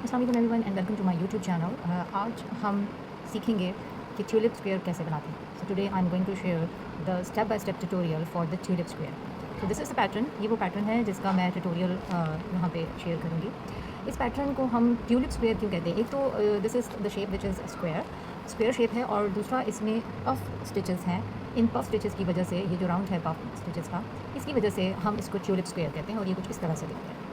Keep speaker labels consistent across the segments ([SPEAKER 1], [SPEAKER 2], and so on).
[SPEAKER 1] अस्सलाम वालेकुम everyone and welcome to my YouTube channel. आज हम सीखेंगे कि ट्यूलिप स्क्वायर कैसे बनाते हैं। So today I am going to share the step by step tutorial for the tulip square. तो दिस इज़ द पैटर्न, ये वो पैटर्न है जिसका मैं ट्यूटोरियल यहाँ पे शेयर करूँगी। इस पैटर्न को हम ट्यूलिप स्क्वायर क्यों कहते हैं? एक तो this is the shape which is square shape है, और दूसरा इसमें पफ स्टिचेस हैं। इन पफ स्टिचेस की वजह से ये जो राउंड है पफ स्टिचेस का, इसकी वजह से हम इसको ट्यूलिप स्क्वायर कहते हैं और ये कुछ इस तरह से दिखता है।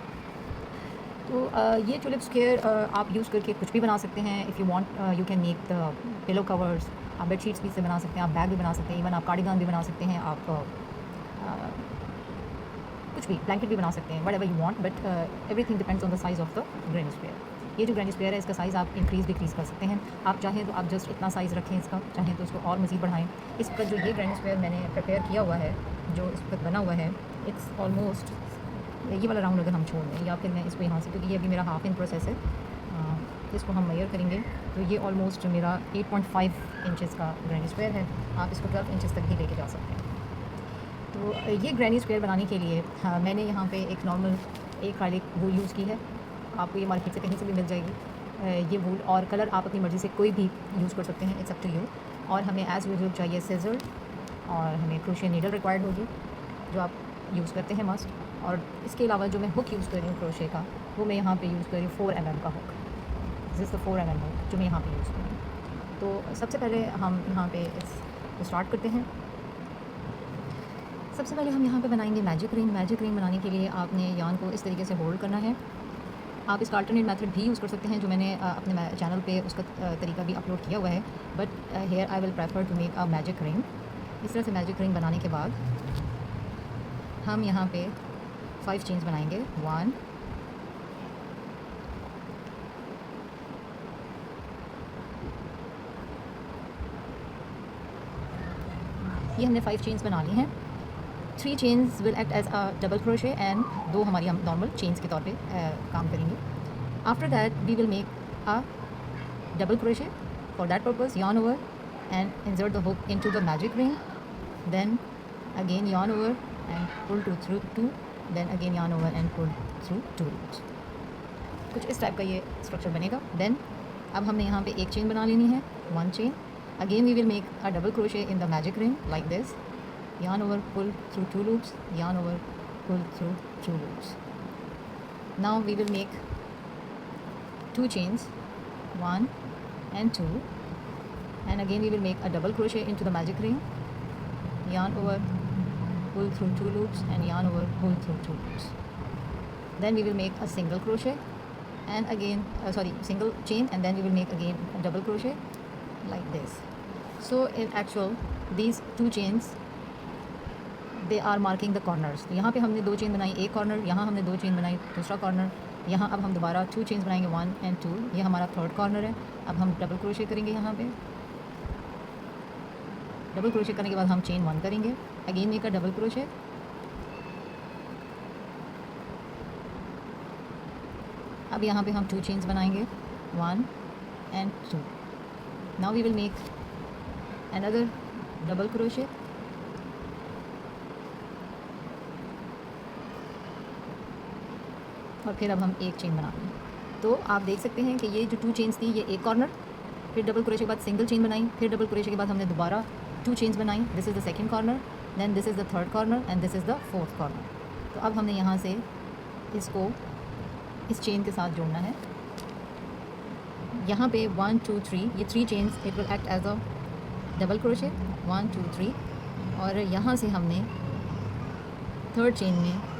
[SPEAKER 1] तो ये ट्यूलिप स्क्वायर आप यूज़ करके कुछ भी बना सकते हैं। If you want you can make the pillow covers, आप बेडशीट्स भी से बना सकते हैं, आप बैग भी बना सकते हैं, इवन आप कार्डिगन भी बना सकते हैं, आप कुछ भी ब्लैंकेट भी बना सकते हैं, whatever you want, but everything depends on the size of the granny square. ये जो ग्रेनी स्क्वायर है इसका साइज़ आप इंक्रीज़ डिक्रीज़ कर सकते हैं। आप चाहें तो आप जस्ट इतना साइज़ रखें इसका, चाहें तो इसको और मज़ीद बढ़ाएं। इसका जो ये ग्रेनी स्क्वायर मैंने प्रिपेयर किया हुआ है, जो इस वक्त बना हुआ है, इट्स ऑलमोस्ट ये वाला राउंड अगर हम छोड़ दें, या फिर मैं इसको यहाँ से, क्योंकि ये अभी मेरा हाफ इन प्रोसेस है, इसको हम मेजर करेंगे तो ये ऑलमोस्ट मेरा 8.5 इंचेस का ग्रैनी स्क्वायर है। आप इसको 12 इंचेस तक भी लेके जा सकते हैं। तो ये ग्रैनी स्क्वायर बनाने के लिए मैंने यहाँ पे एक नॉर्मल एक्रिलिक वूल यूज़ की है। आपको ये मार्केट से कहीं से भी मिल जाएगी ये वूल, और कलर आप अपनी मर्ज़ी से कोई भी यूज़ कर सकते हैं, इट्स अप टू यू। और हमें एज़ यूजुअल चाहिए सीजर, और हमें क्रोशिया नीडल रिक्वायर्ड होगी जो आप यूज़ करते हैं मस्ट। और इसके अलावा जो मैं हुक यूज़ कर रही हूँ क्रोशे का, वो मैं यहाँ पे यूज़ कर रही हूँ 4 mm का hook. This is the 4 mm hook जो मैं यहाँ पे यूज़ कर रही हूँ। तो सबसे पहले हम यहाँ पे इसको स्टार्ट करते हैं। सबसे पहले हम यहाँ पे बनाएंगे मैजिक रिंग। मैजिक रिंग बनाने के लिए आपने यान को इस तरीके से होल्ड करना है। आप इसका अल्टरनेट मेथड भी यूज़ कर सकते हैं, जो मैंने अपने चैनल पे उसका तरीका भी अपलोड किया हुआ है, but here I will prefer to make a magic ring. इस तरह से मैजिक रिंग बनाने के बाद हम यहाँ पे 5 चेन्स बनाएंगे। 1 ये हमने 5 चेन्स बना ली हैं। 3 chains will act as a double crochet and 2 हमारी हम नॉर्मल चेन्स के तौर पे काम करेंगे। After that we will make a double crochet. For that purpose yarn over and insert the hook into the magic ring, then again yarn over and pull through 2, then again yarn over and pull through 2 loops। कुछ इस type का ये structure बनेगा। Then अब हमने यहाँ पे एक चेन बना लेनी है, 1 chain. Again we will make a double crochet in the magic ring like this, yarn over, pull through 2 loops, yarn over, pull through 2 loops। now we will make 2 chains, 1 and 2, and again we will make a double crochet into the magic ring, yarn over, pull through 2 loops and yarn over, pull through 2 loops। then we will make a single crochet and again single chain, and then we will make again a double crochet like this। so in actual these 2 chains they are marking the corners। तो यहाँ पे हमने 2 chain बनाई, एक corner, यहाँ हमने 2 chain बनाई, दूसरा कॉर्नर, यहाँ अब हम दोबारा 2 चेन्स बनाएंगे, 1 and 2, ये हमारा 3rd कॉर्नर है। अब हम डबल क्रोशे करेंगे, यहाँ पे डबल क्रोशे करने के बाद हम चेन 1 करेंगे, again make a double crochet, अब यहाँ पे हम 2 चेन्स बनाएंगे, 1 and 2। Now we will make another double crochet, और फिर अब हम एक चेन बना लेंगे। तो आप देख सकते हैं कि ये जो 2 चेन्स थी, ये एक कॉर्नर, फिर डबल क्रोशे के बाद सिंगल चेन बनाई, फिर डबल क्रोशे के बाद हमने दोबारा 2 चेन्स बनाई, this is the 2nd corner, then this is the 3rd corner and this is the 4th corner. तो अब हमने यहाँ से इसको इस चेन के साथ जोड़ना है। यहाँ पे 1 2 3, ये 3 chains, it will act as a double crochet, 1 2 3, और यहाँ से हमने 3rd चेन में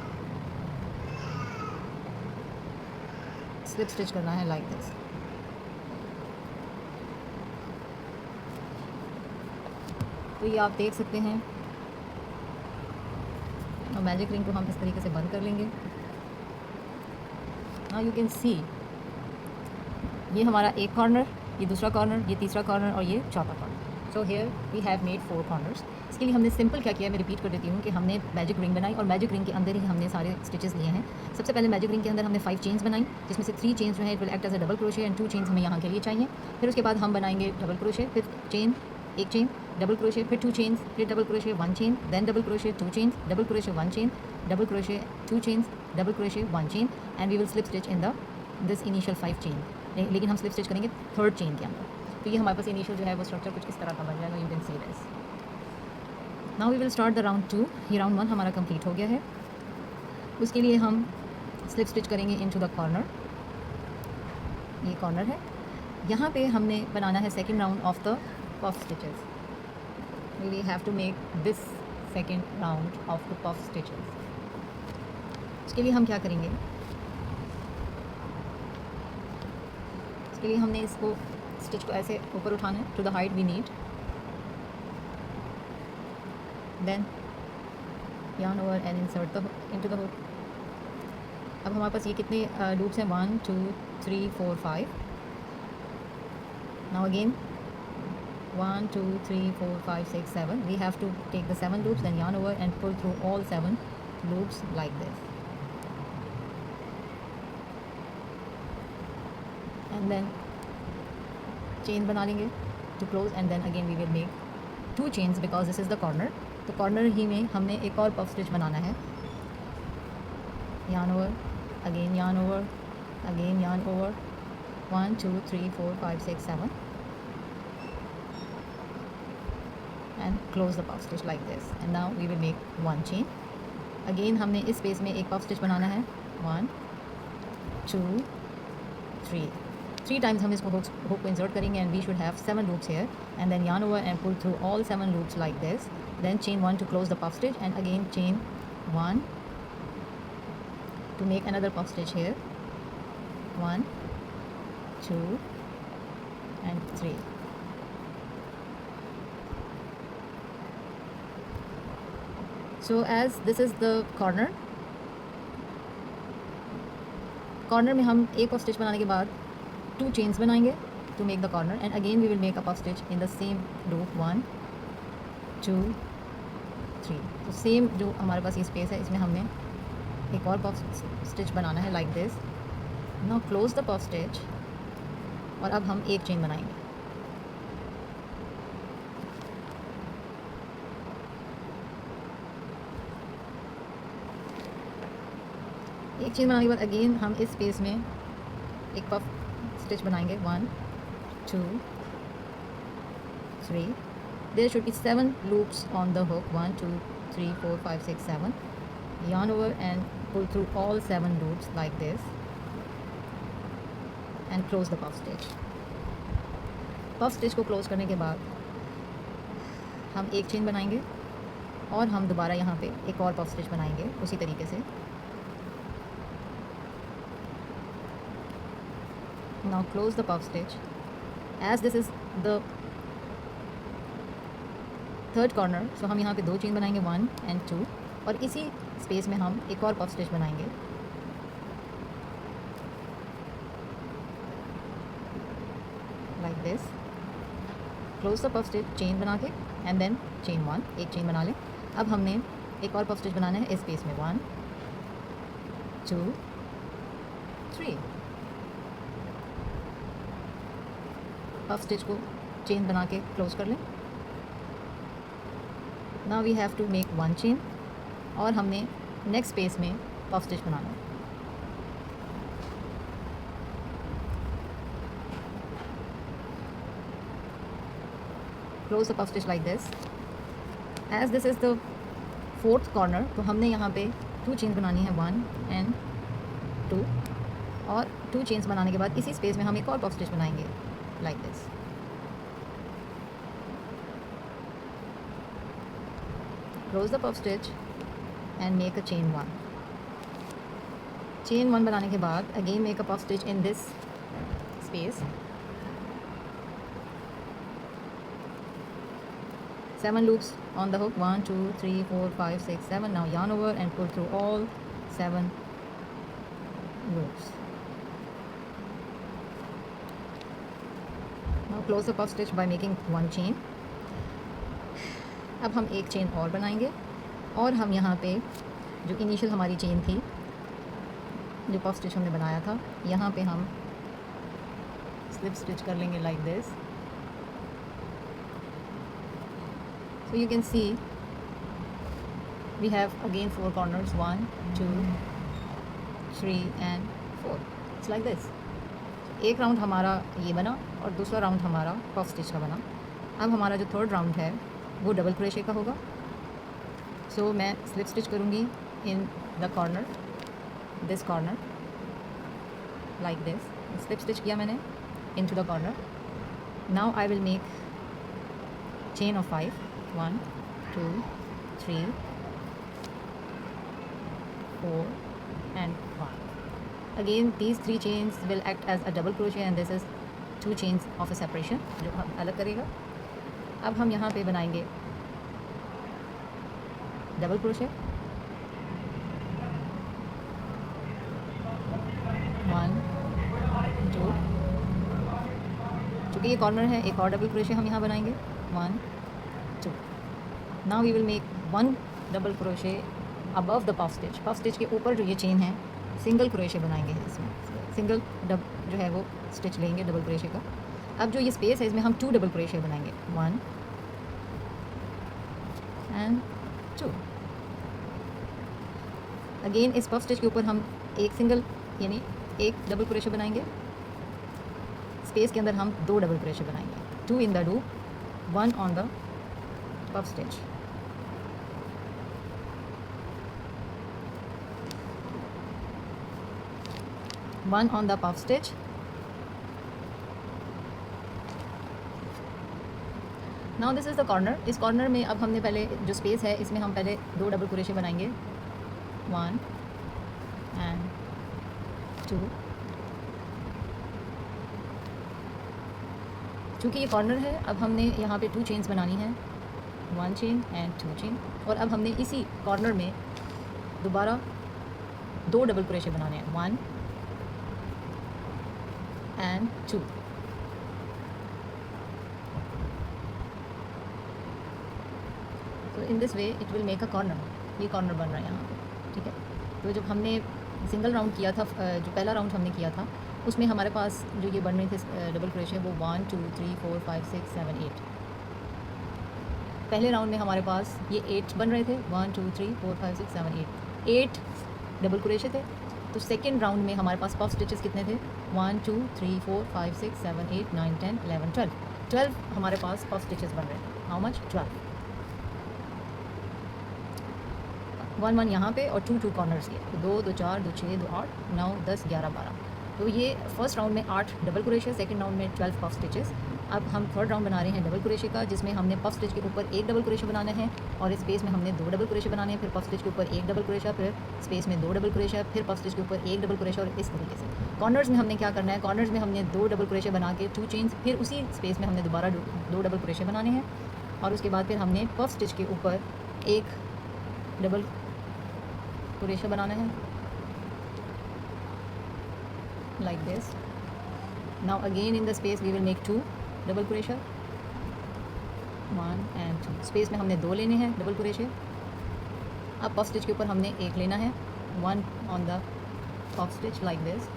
[SPEAKER 1] स्लिप स्टिच करना है लाइक दिस। तो ये आप देख सकते हैं, और मैजिक रिंग को हम इस तरीके से बंद कर लेंगे। नाउ यू कैन सी ये हमारा एक कॉर्नर, ये दूसरा कॉर्नर, ये तीसरा कॉर्नर और ये चौथा corner. So here we have made 4 corners. इसके लिए हमने सिंपल क्या किया है, मैं रिपीट कर देती हूँ कि हमने मैजिक रिंग बनाई, और मैजिक रिंग के अंदर ही हमने सारे स्टिचेस लिए हैं। सबसे पहले मैजिक रिंग के अंदर हमने 5 चेन्स बनाई, जिसमें से 3 चेन्स जो है it will act as a double crochet and 2 chains हमें यहाँ के लिए चाहिए। फिर उसके बाद हम बनाएंगे डबल क्रोशे, फिर चेन, एक चेन, डबल क्रोशे, फिर 2 चेन्स, फिर double crochet 1 chain, then double crochet 2 chains, double crochet 1 chain, double crochet 2 chains, double crochet 1 chain, and we will slip stitch in the this initial 5 chain, लेकिन हम slip stitch करेंगे third chain के अंदर। तो ये हमारे पास initial जो है वो स्ट्रक्चर कुछ इस तरह का बन जाएगा। You can see this. Now we will start the round 2। ये राउंड 1 हमारा कंप्लीट हो गया है। उसके लिए हम स्लिप स्टिच करेंगे इनटू द कॉर्नर। ये कॉर्नर है, यहाँ पे हमने बनाना है second round of the puff stitches. We have to make this second round of the puff stitches. उसके लिए हम क्या करेंगे, उसके लिए हमने इसको स्टिच को ऐसे ऊपर उठाना है to the height we need, then yarn over and insert the into the hook। अब हमारे पास ये कितने लूप्स हैं, 1 2 3 4 5। Now again 1 2 3 4 5 6 7। We have to take the 7 loops, then yarn over and pull through all 7 loops like this, and then chain बना लेंगे to close, and then again we will make 2 chains because this is the corner। तो corner ही में हमने एक और puff stitch बनाना है। yarn over, again yarn over, again yarn over, 1 2 3 4 5 6 7, and close the puff stitch like this, and now we will make 1 chain। again हमने इस space में एक पफ स्टिच बनाना है, 1 2 3 टाइम्स हम इसको हुक को इंसर्ट करेंगे, and we should have 7 loops here, and then yarn over and pull through all 7 loops like this, then chain 1 to close the puff stitch, and again chain 1 to make another puff stitch here, 1 2 and 3। so as this is the corner में हम एक puff stitch बनाने के बाद 2 chains बनाएंगे to make the corner, and again we will make a puff stitch in the same loop, 1 2 3। तो same जो हमारे पास ये स्पेस है इसमें हमने एक और पफ स्टिच बनाना है like this। now close the puff stitch, और अब हम एक चेन बनाएंगे। एक चेन बनाने के बाद अगेन हम इस स्पेस में एक पफ स्टिच बनाएंगे, 1 2 3। there should be 7 loops on the hook, 1 2 3 4 5 6 7। yarn over and pull through all 7 loops like this, and close the puff stitch। puff stitch को close करने के बाद हम एक चेन बनाएंगे, और हम दोबारा यहाँ पे एक और puff stitch बनाएंगे उसी तरीके से। now close the puff stitch। as this is the third corner, so हम यहाँ पे 2 चेन बनाएंगे, 1 and 2, और इसी स्पेस में हम एक और पफ स्टिच बनाएंगे। like this, close the puff stitch, chain बना के, and then chain 1, एक चेन बना लें। अब हमने एक और पफ स्टिच बनाना है इस स्पेस में, 1 2 3। पफ स्टिच को चेन बना के क्लोज कर लें। now we have to make 1 chain, और हमने नेक्स्ट स्पेस में पफ स्टिच बनाना है। close the puff stitch like this। as this is the fourth corner, तो हमने यहाँ पे 2 chains बनानी है, 1 and 2, और 2 chains बनाने के बाद इसी स्पेस में हम एक और पफ स्टिच बनाएंगे like this। close the puff stitch and make a chain 1। chain 1 बनाने के बाद again make a puff stitch in this space, 7 loops on the hook, 1 2 3 4 5 6 7। now yarn over and pull through all 7 loops। now close the puff stitch by making 1 chain। अब हम एक chain और बनाएंगे, और हम यहाँ पे जो इनिशियल हमारी चेन थी, जो पफ स्टिच हमने बनाया था, यहाँ पे हम स्लिप स्टिच कर लेंगे like this। so you can see we have again 4 corners, 1 2 3 and 4। It's like this. एक राउंड हमारा ये बना और दूसरा राउंड हमारा पफ स्टिच का बना। अब हमारा जो थर्ड राउंड है वो डबल क्रोशे का होगा। सो मैं स्लिप स्टिच करूँगी in the corner, this corner like this. Slip stitch किया मैंने in to the corner. Now I will make chain of 5, 1 2 3 4 and 1. Again these 3 chains will act as a double crochet and this is 2 chains of a separation जो हम अलग करेगा। अब हम यहाँ पे बनाएंगे डबल क्रोशे, 1 2। चूँकि ये कॉर्नर है, एक और डबल क्रोशे हम यहाँ बनाएंगे, 1 2। Now we will make 1 double crochet above the puff stitch. Puff stitch के ऊपर जो ये चेन है सिंगल क्रोशे बनाएंगे इसमें, सिंगल जो है वो स्टिच लेंगे डबल क्रोशे का। अब जो ये स्पेस है इसमें हम 2 डबल क्रोशे बनाएंगे, 1 एंड 2। अगेन इस पफ स्टिच के ऊपर हम एक सिंगल यानी एक डबल क्रोशे बनाएंगे। स्पेस के अंदर हम 2 डबल क्रोशे बनाएंगे, 2 in the loop, 1 on the puff stitch. One on the puff stitch, now this is the corner। इस कॉर्नर में अब हमने पहले जो स्पेस है इसमें हम पहले 2 डबल क्रोशे बनाएंगे, 1 and 2। चूँकि ये कॉर्नर है अब हमने यहाँ पे 2 चेन्स बनानी है, 1 चेन एंड 2 चेन। और अब हमने इसी कॉर्नर में दोबारा 2 डबल क्रोशे बनाने हैं, 1 and 2। तो in this way it will make a corner. ये कॉर्नर बन रहा है यहाँ पे, ठीक है। तो जब हमने सिंगल राउंड किया था, जो पहला राउंड हमने किया था उसमें हमारे पास जो ये बन रहे थे डबल क्रोशे वो 1 2 3 4 5 6 7 8। पहले राउंड में हमारे पास ये 8 बन रहे थे, 1 2 3 4 5 6 7 8 डबल क्रोशे थे। तो सेकेंड राउंड में हमारे पास पफ स्टिचेस कितने थे, 1 2 3 4 5 6 7 8 9 10 11 12। 12 हमारे पास पफ स्टिचेस बन रहे हैं। How much, 12। 1 1 यहाँ पे और 2 2 कॉर्नर्स के, तो 2 2 4 2 6 2 8 9 10 11 12। तो ये फर्स्ट राउंड में 8 डबल क्रोशे, सेकेंड राउंड में 12 पफ स्टिचेस। अब हम थर्ड राउंड बना रहे हैं डबल क्रोशे का, जिसमें हमने पफ स्टिच के ऊपर एक डबल क्रोशे बनाना है और इस स्पेस में हमने 2 डबल क्रोशे बनाने हैं, फिर पफ स्टिच के ऊपर एक डबल क्रोशा, फिर स्पेस में 2 डबल क्रोशा, फिर पफ स्टिच के ऊपर एक डबल क्रोशा। और इस तरीके से कॉर्नर्स में हमने क्या करना है, कॉर्नर्स में हमने 2 डबल क्रोशे बना के 2 चेन्स, फिर उसी स्पेस में हमने दोबारा 2 डबल क्रोशे बनाने हैं और उसके बाद फिर हमने पफ स्टिच के ऊपर एक डबल क्रोशा बनाना है, like this। Now again in the space we will make 2 double crochet, 1 and 2। Space में हमने 2 लेने हैं डबल क्रोशे। अब पफ स्टिच के ऊपर हमने एक लेना है, 1 on the puff stitch like this।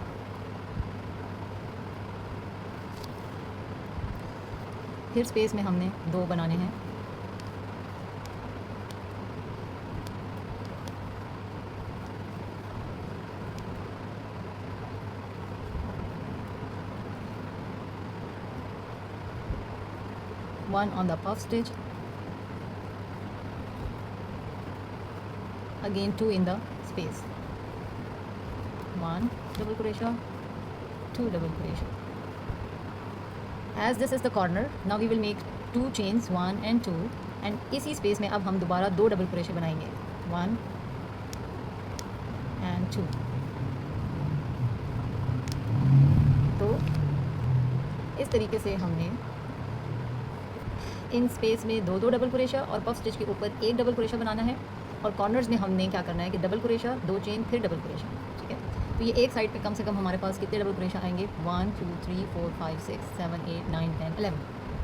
[SPEAKER 1] फिर स्पेस में हमने 2 बनाने हैं, one on the puff stitch, again 2 in the space, 1 double crochet, 2 double crochet। As this is the corner, now we will make 2 chains, 1 and 2, and इसी space में अब हम दोबारा 2 डबल क्रोशे बनाएंगे, 1 and 2। तो इस तरीके से हमने इन स्पेस में 2 डबल क्रोशा और पफ स्टिच के ऊपर एक डबल क्रोशा बनाना है और कॉर्नर्स में हमने क्या करना है कि डबल क्रोशा, 2 चेन, फिर डबल क्रोशा, ठीक है। तो ये एक साइड पे कम से कम हमारे पास कितने डबल क्रोशा आएंगे, 1 2 3 4 5 6 7 8 9 10 11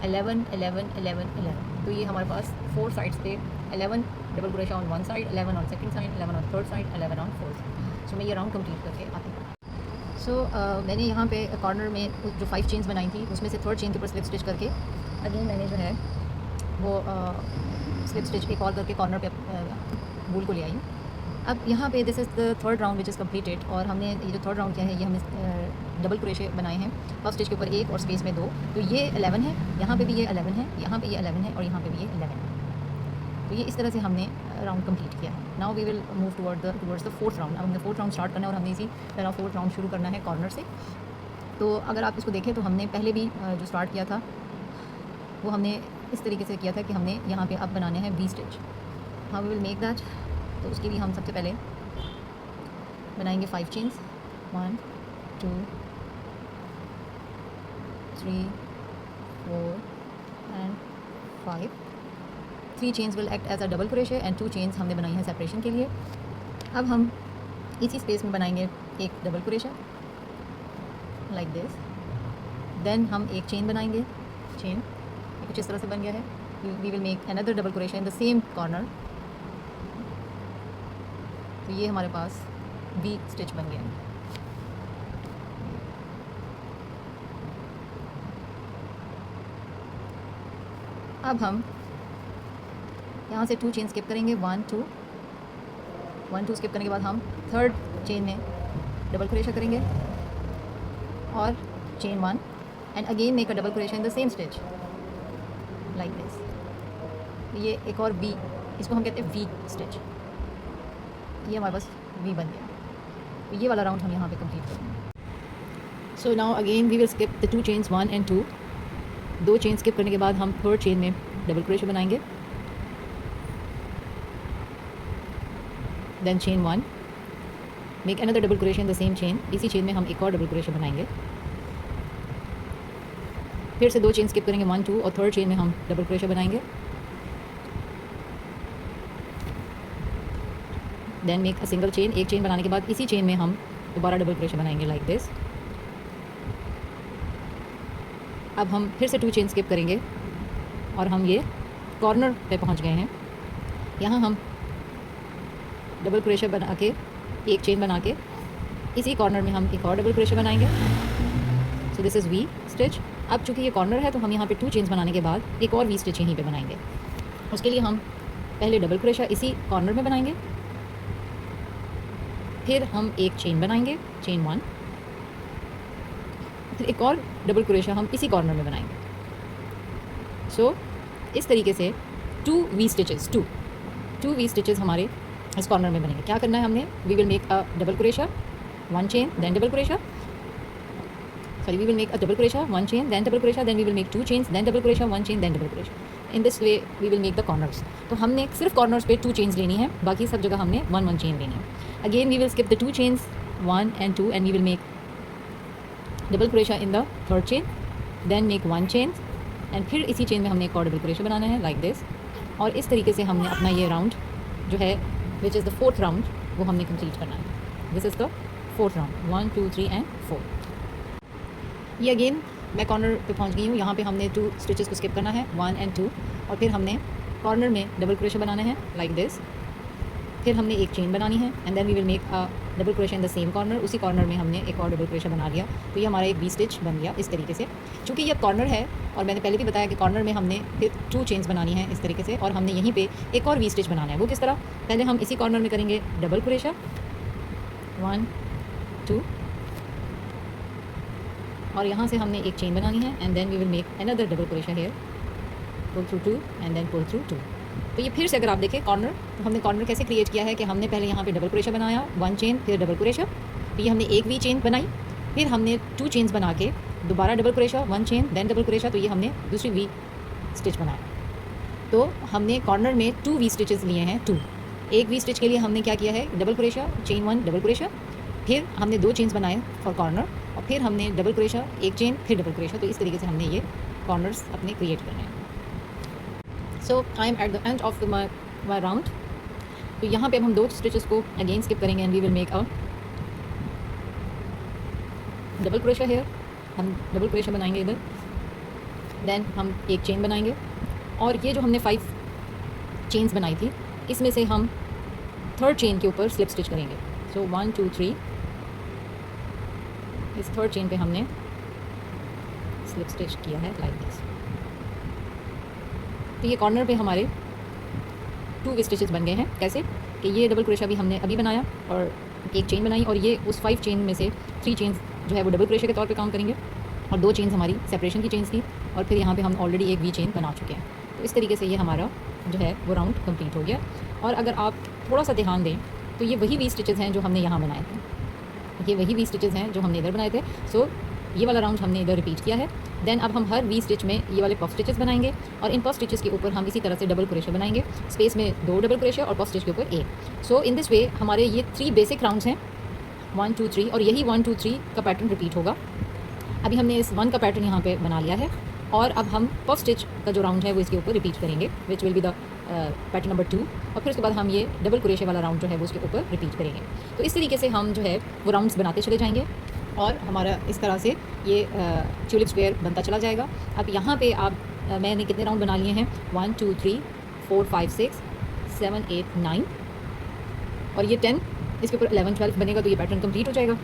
[SPEAKER 1] 11 11 11। तो ये हमारे पास 4 साइड्स पे 11 double crochet on one side, 11 on second side, 11 on third side, 11 on fourth. So मैं ये राउंड कंप्लीट करके आती हूँ। सो मैंने यहाँ पे कॉर्नर में जो 5 चेन्स बनाई थी उसमें से थर्ड चेन के ऊपर स्लिप स्टिच करके अगेन मैंने जो है वो स्लिप स्टिच एक और करके कॉर्नर पे वूल को ले आई हूँ। अब यहाँ पे this is the third round which is completed और हमने ये जो थर्ड राउंड किया है ये हमें डबल क्रोशे बनाए हैं फर्स्ट स्टिच के ऊपर एक और स्पेस में 2, तो ये 11 है, यहाँ पे भी ये 11 है, यहाँ पे ये 11 है और यहाँ पे भी ये 11 है। तो ये इस तरह से हमने राउंड कंप्लीट किया है। Now we will move towards the fourth round. अब हमने फोर्थ राउंड स्टार्ट करना है और हमने इसी तरह फोर्थ राउंड शुरू करना है कॉर्नर से। तो अगर आप इसको देखें तो हमने पहले भी जो स्टार्ट किया था वो हमने इस तरीके से किया था कि हमने यहाँ पे अब बनाने हैं V stitch. How we will make that, तो उसके लिए हम सबसे पहले बनाएंगे 5 chains, 1 2 3 4 and 5। 3 chains will act as a double crochet and 2 chains हमने बनाई हैं सेपरेशन के लिए। अब हम इसी स्पेस में बनाएंगे एक double crochet like this, then हम एक चेन बनाएंगे, चेन कुछ इस तरह से बन गया है। We will make another double crochet in the same corner. तो ये हमारे पास वी स्टिच बन गया है। अब हम यहाँ से 2 चेन स्किप करेंगे, 1 2 1 2 स्किप करने के बाद हम थर्ड चेन में डबल क्रोशे करेंगे और chain 1 and again make a double crochet in the same stitch like this. ये एक और वी, इसको हम कहते हैं वी स्टिच। ये हमारे पास वी बन गया। तो ये वाला राउंड हम यहाँ पे कंप्लीट करेंगे। So now again we will skip the 2 chains 1 and 2। 2 chain skip करने के बाद हम थर्ड चेन में डबल क्रोशे बनाएंगे, then chain 1 make another double crochet in the same chain. इसी चेन में हम एक और डबल क्रोशे बनाएंगे, फिर से 2 चेन स्किप करेंगे 1 2 और थर्ड चेन में हम डबल क्रोशे बनाएंगे, then make a single chain. एक चेन बनाने के बाद इसी चेन में हम दोबारा डबल क्रोशे बनाएंगे लाइक दिस। अब हम फिर से 2 चेन स्किप करेंगे और हम ये कॉर्नर पे पहुंच गए हैं। यहाँ हम डबल क्रोशे बना के एक चेन बना के इसी कॉर्नर में हम एक और डबल क्रोशे बनाएंगे। So this is V stitch. अब चूँकि ये कॉर्नर है तो हम यहाँ पे 2 चेन्स बनाने के बाद एक और वी स्टिच यहीं पे बनाएंगे। उसके लिए हम पहले डबल क्रोशा इसी कॉर्नर में बनाएंगे, फिर हम एक चेन बनाएंगे, चेन 1, फिर एक और डबल क्रोशा हम इसी कॉर्नर में बनाएंगे। सो इस तरीके से 2 वी स्टिचेस हमारे इस कॉर्नर में बनेंगे। क्या करना है हमने, we will make a double crochet 1 chain then double crochet, sorry we will make a double crochet 1 chain then double crochet, then we will make 2 chains then double crochet 1 chain then double crochet. In this way we will make the corners. तो हमने सिर्फ corners पे 2 chains लेनी है, बाकी सब जगह हमने 1 chain लेनी है। Again we will skip the 2 chains 1 and 2 and we will make double crochet in the third chain, then make 1 chain and फिर इसी chain में हमने एक और double crochet बनाना है like this। और इस तरीके से हमने अपना ये round जो है which is the 4th round वो हमने complete करना है। This is the 4th round 1 2 3 and 4। ये अगेन मैं कॉर्नर पे पहुंच गई हूँ। यहाँ पे हमने 2 स्टिचेस को स्किप करना है 1 and 2 और फिर हमने कॉर्नर में डबल क्रोशे बनाना है लाइक दिस। फिर हमने एक चेन बनानी है and then we will make a double crochet in the same corner. उसी कॉर्नर में हमने एक और डबल क्रोशे बना लिया, तो ये हमारा एक वी स्टिच बन गया इस तरीके से। चूँकि ये कॉर्नर है और मैंने पहले भी बताया कि कॉर्नर में हमने फिर 2 चेन्स बनानी है इस तरीके से और हमने यहीं पर एक और वी स्टिच बनाना है। वो किस तरह, पहले हम इसी कॉर्नर में करेंगे डबल क्रोशा 1 2 और यहाँ से हमने एक चेन बनानी है and then we will make another double crochet here, pull through 2 and then pull through 2। तो ये फिर से अगर आप देखें कॉर्नर, तो हमने कॉर्नर कैसे क्रिएट किया है कि हमने पहले यहाँ पे डबल क्रोशा बनाया 1 चेन फिर डबल क्रोशा, तो ये हमने एक वी चेन बनाई, फिर हमने 2 चेन्स बना के दोबारा double crochet 1 chain then double crochet, तो ये हमने दूसरी वी स्टिच बनाया। तो हमने कॉर्नर में 2 वी स्टिचेस लिए हैं 2। एक वी स्टिच के लिए हमने क्या किया है, double crochet chain 1 double crochet, फिर हमने 2 चेन्स बनाए फॉर कॉर्नर और फिर हमने डबल क्रोशा एक चेन फिर डबल क्रोशा। तो इस तरीके से हमने ये कॉर्नर्स अपने क्रिएट करने हैं। So I am at the end of my round. तो यहाँ पे अब हम 2 स्टिचेस को अगेन स्किप करेंगे and we will make a double crochet here. हम डबल क्रोशा बनाएंगे इधर, देन हम एक चेन बनाएंगे और ये जो हमने 5 चेन्स बनाई थी इसमें से हम थर्ड चेन के ऊपर स्लिप स्टिच करेंगे। सो 1 2 3 इस थर्ड चेन पे हमने स्लिप स्टिच किया है लाइक दिस। तो ये कॉर्नर पे हमारे 2 स्टिचेस बन गए हैं। कैसे कि ये डबल क्रोशा भी हमने अभी बनाया और एक चेन बनाई और ये उस 5 चेन में से 3 चेन्स जो है वो डबल क्रोशे के तौर पे काम करेंगे और 2 चेन्स हमारी सेपरेशन की चेन्स थी और फिर यहाँ पे हम ऑलरेडी एक वी चेन बना चुके हैं। तो इस तरीके से ये हमारा जो है वो राउंड कंप्लीट हो गया। और अगर आप थोड़ा सा ध्यान दें तो ये वही वी स्टिचेज़ हैं जो हमने यहाँ बनाए थे, ये वही वी स्टिचेज़ हैं जो हमने इधर बनाए थे। सो ये वाला राउंड हमने इधर रिपीट किया है। देन अब हम हर वी स्टिच में ये वाले पफ स्टिचेस बनाएंगे और इन पफ स्टिचेस के ऊपर हम इसी तरह से डबल क्रोशे बनाएंगे, स्पेस में 2 डबल क्रोशे और पफ स्टिच के ऊपर 1। सो इन दिस वे हमारे ये 3 बेसिक राउंड्स हैं, 1 2 3, और यही 1 2 3 का पैटर्न रिपीट होगा। अभी हमने इस 1 का पैटर्न यहाँ पे बना लिया है और अब हम पफ स्टिच का जो राउंड है वो इसके ऊपर रिपीट करेंगे, which will be the pattern number 2। और फिर उसके बाद हम ये डबल क्रोशे वाला राउंड जो है वो उसके ऊपर रिपीट करेंगे। तो इस तरीके से हम जो है वो राउंड्स बनाते चले जाएंगे और हमारा इस तरह से ये ट्यूलिप स्क्वायर बनता चला जाएगा। अब यहाँ पे आप मैंने कितने राउंड बना लिए हैं, 1 2 3 4 5 6 7 8 9 और ये 10, इसके ऊपर 11 12 बनेगा तो ये पैटर्न कंप्लीट हो जाएगा।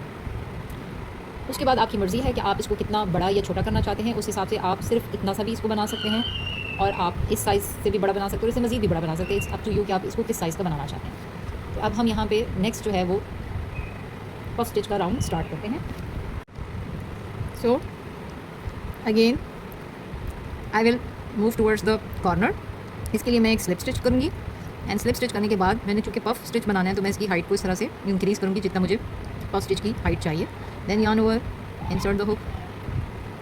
[SPEAKER 1] उसके बाद आपकी मर्ज़ी है कि आप इसको कितना बड़ा या छोटा करना चाहते हैं, उस हिसाब से आप सिर्फ इतना सा भी इसको बना सकते हैं और आप इस साइज़ से भी बड़ा बना सकते हो, इसे मज़ीद भी बड़ा बना सकते हैं। इट्स अप टू यू कि आप इसको किस साइज़ का बनाना चाहते हैं। तो अब हम यहाँ पे नेक्स्ट जो है वो फर्स्ट स्टिच का राउंड स्टार्ट करते हैं। So again I will move towards the corner. इसके लिए मैं एक स्लिप स्टिच करूँगी एंड स्लिप स्टिच करने के बाद मैंने चूँकि पफ स्टिच बनाना है तो मैं इसकी हाइट को इस तरह से इंक्रीज़ करूँगी जितना मुझे पफ स्टिच की हाइट चाहिए। Then yarn over, insert the hook,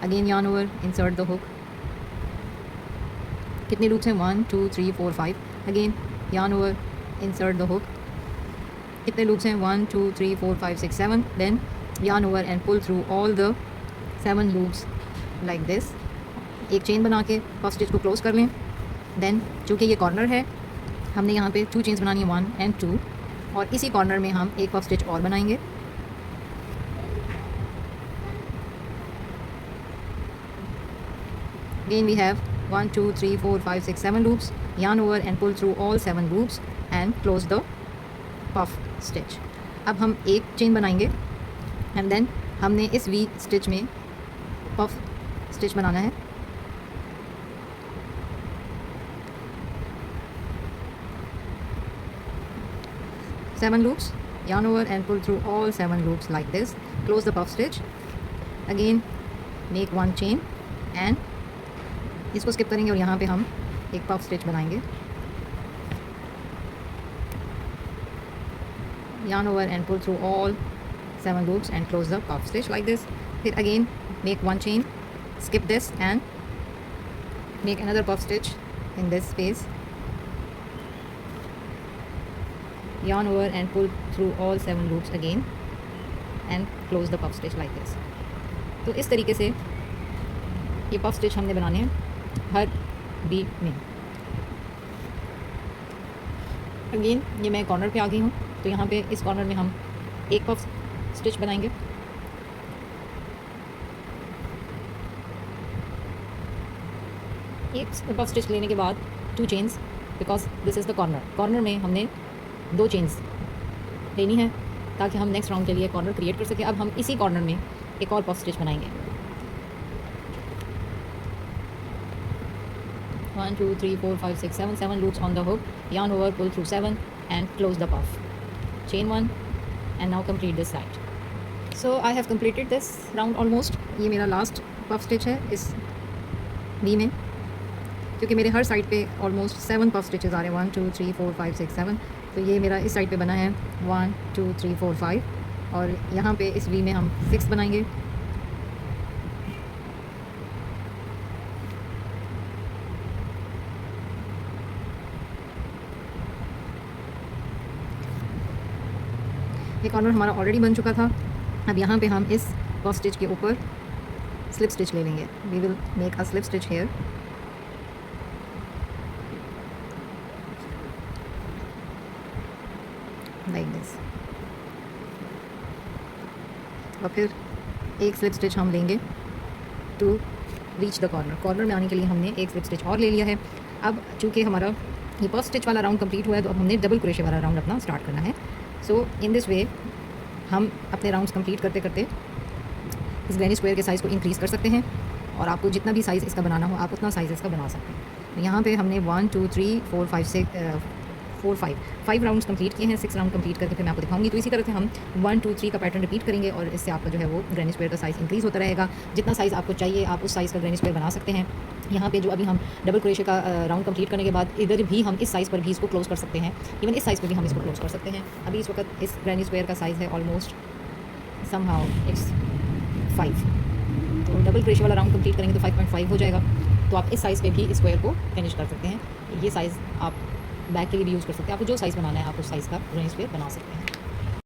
[SPEAKER 1] again yarn over, insert the hook। कितने लूप्स हैं, 1 2 3 4 5, again yarn over, insert the hook। कितने लूप्स हैं, 1 2 3 4 5 6 7, then yarn over and pull through all the 7 loops like this। एक chain बना के puff stitch को close कर लें। देन चूँकि ये कॉर्नर है हमने यहाँ पे 2 चेन्स बनानी है, 1 and 2, और इसी कॉर्नर में हम एक पफ स्टिच और बनाएंगे। Again we have 1 2 3 4 5 6 7 loops, yarn over and pull through all 7 loops and close the puff stitch। अब हम एक चेन बनाएंगे एंड देन हमने इस वी स्टिच में पफ स्टिच बनाना है। Seven loops, yarn over and pull through all 7 loops like this, close the puff stitch, again make 1 chain and इसको skip करेंगे और यहाँ पे हम एक पफ स्टिच बनाएंगे। yarn over and pull through all 7 loops and close the puff stitch like this। फिर again make 1 chain, skip this and make another puff stitch in this space, yarn over and pull through all 7 loops again and close the puff stitch like this। तो इस तरीके से ये puff stitch हमने बनाने हैं हर B में। Again ये मैं कॉर्नर पे आ गई हूँ तो यहाँ पे इस कॉर्नर में हम एक पफ स्टिच बनाएंगे। एक पफ स्टिच लेने के बाद 2 chains, because this is the corner. Corner में हमने 2 चेन्स लेनी है ताकि हम नेक्स्ट राउंड के लिए कॉर्नर क्रिएट कर सकें। अब हम इसी कॉर्नर में एक और पफ स्टिच बनाएंगे। 1 2 3 4 5 6 7 7 loops on the hook, yarn over, pull through 7 and close the puff, chain 1 and now complete this side। So I have completed this round almost। ये मेरा लास्ट पफ स्टिच है इस we में, क्योंकि मेरे हर side पे almost 7 puff stitches आ रहे हैं, 1 2 3 4 5 6 7। तो ये मेरा इस साइड पे बना है 1 2 3 4 5 और यहाँ पे इस वी में हम 6 बनाएंगे। ये कॉर्नर हमारा ऑलरेडी बन चुका था। अब यहाँ पे हम इस पफ स्टिच के ऊपर स्लिप स्टिच ले लेंगे। We will make a slip stitch here. Like this. और फिर एक स्लिप स्टिच हम लेंगे to reach the corner. Corner में आने के लिए हमने एक स्लिप स्टिच और ले लिया है। अब चूँकि हमारा ये पफ स्टिच वाला राउंड कंप्लीट हुआ है तो अब हमने डबल क्रोशे वाला राउंड अपना स्टार्ट करना है। सो इन दिस वे हम अपने राउंड्स कंप्लीट करते करते इस ग्रैनी स्क्वायर के साइज़ को इंक्रीज़ कर सकते हैं और आपको जितना भी साइज़ इसका बनाना हो आप उतना साइज़ इसका बना सकते हैं। तो यहाँ पे हमने 1 2 3 4 5 6 4 5 राउंड्स कंप्लीट किए हैं, 6 राउंड कंप्लीट करके फिर मैं आपको दिखाऊंगी। तो इसी तरह से हम 1 2 3 का पैटर्न रिपीट करेंगे और इससे आपका जो है वो ग्रैनी स्क्वायर का साइज़ इंक्रीज़ होता रहेगा। जितना साइज़ आपको चाहिए आप उस साइज़ का ग्रैनी स्क्वायर बना सकते हैं। यहाँ पे जो अभी हम डबल क्रोशे का राउंड कंप्लीट करने के बाद इधर भी हम इस साइज़ पर भी इसको क्लोज़ कर सकते हैं, इवन इस साइज़ पर भी हम इसको क्लोज़ कर सकते हैं। अभी इस वक्त इस ग्रैनी स्क्वायर का साइज़ है ऑलमोस्ट समहाउ इट्स 5, तो डबल क्रोशे वाला राउंड कंप्लीट करेंगे तो 5.5 हो जाएगा। तो आप इस साइज़ पे भी स्क्वायर को फिनिश कर सकते हैं। ये साइज़ आप बैक के लिए भी यूज़ कर सकते हैं, आपको जो साइज़ बनाना है आप उस साइज़ का ग्रैनी स्क्वायर बना सकते हैं।